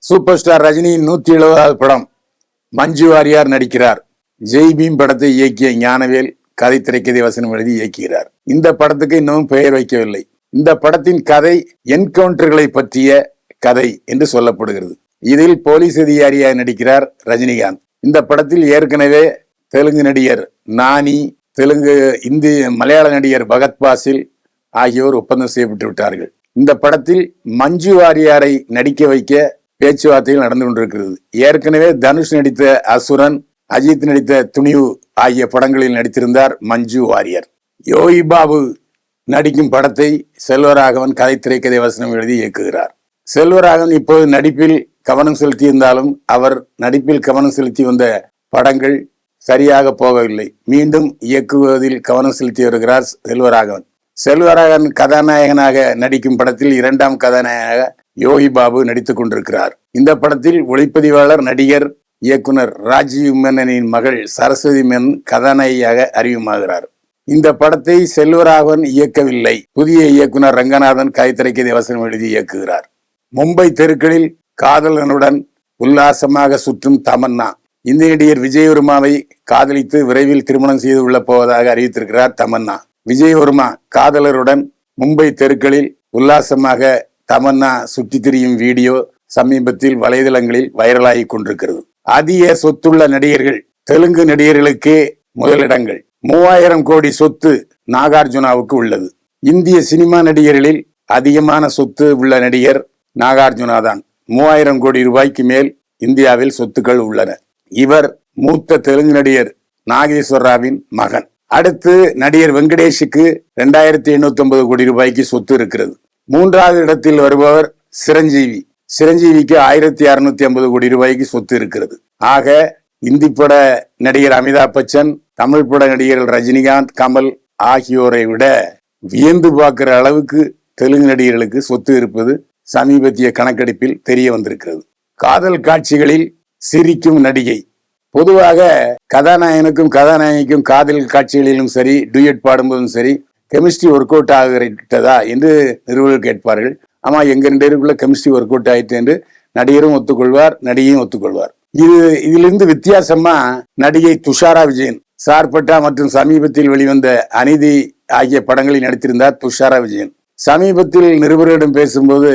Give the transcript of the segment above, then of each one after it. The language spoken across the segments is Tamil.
சூப்பர் ஸ்டார் ரஜினியின் 170வது படம். மஞ்சு வாரியார் நடிக்கிறார். ஜெய் பீம் படத்தை இயக்கிய ஞானவேல் கதை திரைக்கதை வசனம் எழுதி இயக்குகிறார். இந்த படத்துக்கு இன்னும் பெயர் வைக்கவில்லை. இந்த படத்தின் கதை என்கவுண்டர்களை பற்றிய கதை என்று சொல்லப்படுகிறது. இதில் போலீஸ் அதிகாரியாக நடிக்கிறார் ரஜினிகாந்த். இந்த படத்தில் ஏற்கனவே தெலுங்கு நடிகர் நானி, மலையாள நடிகர் பகத் பாசில் ஆகியோர் ஒப்பந்தம் செய்யப்பட்டு விட்டார்கள். இந்த படத்தில் மஞ்சு வாரியாரை நடிக்க வைக்க பேச்சுவார்த்தைகள் நடந்து கொண்டிருக்கிறது. ஏற்கனவே தனுஷ் நடித்த அசுரன், அஜித் நடித்த துணிவு ஆகிய படங்களில் நடித்திருந்தார் மஞ்சு வாரியார். யோகி பாபு நடிக்கும் படத்தை செல்வராகவன் கதை திரைக்கதை வசனம் எழுதி இயக்குகிறார். செல்வராகவன் இப்போது நடிப்பில் கவனம் செலுத்தியிருந்தாலும் அவர் நடிப்பில் கவனம் செலுத்தி வந்த படங்கள் சரியாக போகவில்லை. மீண்டும் இயக்குவதில் கவனம் செலுத்தி வருகிறார் செல்வராகவன். செல்வராகவன் கதாநாயகனாக நடிக்கும் படத்தில் 2ஆம் கதாநாயகனாக யோகி பாபு நடித்துக் கொண்டிருக்கிறார். இந்த படத்தில் ஒளிப்பதிவாளர், நடிகர், இயக்குனர் ராஜீவ் மேனனின் மகள் சரஸ்வதி மேனன் கதாநாயகியாக அறிமுகமாகிறார். இந்த படத்தை செல்வராகவன் இயக்கவில்லை. புதிய இயக்குனர் ரங்கநாதன் கதை திரைக்கதை வசனம் எழுதி இயக்குகிறார். மும்பை தெருக்களில் காதலனுடன் உல்லாசமாக சுற்றும் தமன்னா. இந்திய நடிகர் விஜயவர்மாவை காதலித்து விரைவில் திருமணம் செய்து கொள்ள போவதாக அறிவித்திருக்கிறார் தமன்னா. விஜயவர்மா காதலருடன் மும்பை தெருக்களில் உல்லாசமாக தமன்னா சுற்றி திரியும் வீடியோ சமீபத்தில் வலைதளங்களில் வைரலாகி கொண்டிருக்கிறது. அதிக சொத்துள்ள நடிகர்கள். தெலுங்கு நடிகர்களுக்கே முதலிடங்கள். 3000 கோடி சொத்து நாகார்ஜுனாவுக்கு உள்ளது. இந்திய சினிமா நடிகர்களில் அதிகமான சொத்து உள்ள நடிகர் நாகார்ஜுனா தான். 3000 கோடி ரூபாய்க்கு மேல் இந்தியாவில் சொத்துக்கள் உள்ளன. இவர் மூத்த தெலுங்கு நடிகர் நாகேஸ்வரராவின் மகன். அடுத்து நடிகர் வெங்கடேஷுக்கு 2850 கோடி ரூபாய்க்கு சொத்து இருக்கிறது. 3வது இடத்தில் வருபவர் சிரஞ்சீவி. சிரஞ்சீவிக்கு 1650 கோடி ரூபாய்க்கு சொத்து இருக்கிறது. ஆக இந்தி பட நடிகர் அமிதாப் பச்சன், தமிழ் பட நடிகர்கள் ரஜினிகாந்த், கமல் ஆகியோரை விட வியந்து பார்க்கிற அளவுக்கு தெலுங்கு நடிகர்களுக்கு சொத்து இருப்பது சமீபத்திய கணக்கெடுப்பில் தெரிய வந்திருக்கிறது. காதல் காட்சிகளில் சிரிக்கும் நடிகை. பொதுவாக கதாநாயகனுக்கும் கதாநாயகிக்கும் காதல் காட்சிகளிலும் சரி, டூயட் பாடும்போதும் சரி, கெமிஸ்ட்ரி ஒர்க் அவுட் ஆகிட்டதா என்று நிறுவனர்கள் கேட்பார்கள். ஆமா, எங்க 2 பேருக்குள்ள கெமிஸ்ட்ரி ஒர்க் அவுட் ஆயிட்டு என்று நடிகரும் ஒத்துக்கொள்வார், நடிகையும் ஒத்துக்கொள்வார். இதிலிருந்து வித்தியாசமா நடிகை துஷாரா விஜயன், சார்பட்டா மற்றும் சமீபத்தில் வெளிவந்த அநீதி ஆகிய படங்களில் நடித்திருந்தார் துஷாரா விஜயன். சமீபத்தில் நிருபர்களிடம் பேசும்போது,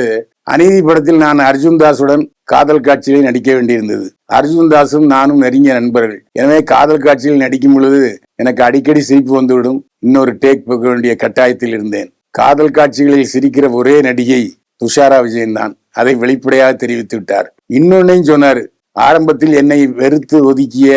அநீதி படத்தில் நான் அர்ஜுன் தாஸுடன் காதல் காட்சியில் நடிக்க வேண்டியிருந்தது. அர்ஜுன் தாஸும் நானும் நெருங்கிய நண்பர்கள். எனவே காதல் காட்சியில் நடிக்கும் பொழுது எனக்கு அடிக்கடி சிரிப்பு வந்துவிடும். இன்னொரு டேக் போக வேண்டிய கட்டாயத்தில் இருந்தேன். காதல் காட்சிகளில் சிரிக்கிற ஒரே நடிகை துஷாரா விஜயன் தான். அதை வெளிப்படையாக தெரிவித்து விட்டார். இன்னொன்னையும் சொன்னாரு, ஆரம்பத்தில் என்னை வெறுத்து ஒதுக்கிய,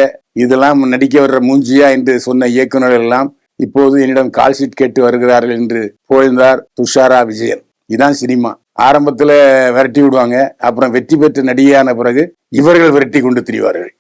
இதெல்லாம் நடிக்க வர்ற மூஞ்சியா என்று சொன்ன இயக்குநர்கள் எல்லாம் இப்போது என்னிடம் கால்ஷீட் கேட்டு வருகிறார்கள் என்று புகழ்ந்தார் துஷாரா விஜயன். இதான் சினிமா. ஆரம்பத்துல விரட்டி விடுவாங்க, அப்புறம் வெற்றி பெற்ற நடிகையான பிறகு இவர்கள் விரட்டி கொண்டு திரிவார்கள்.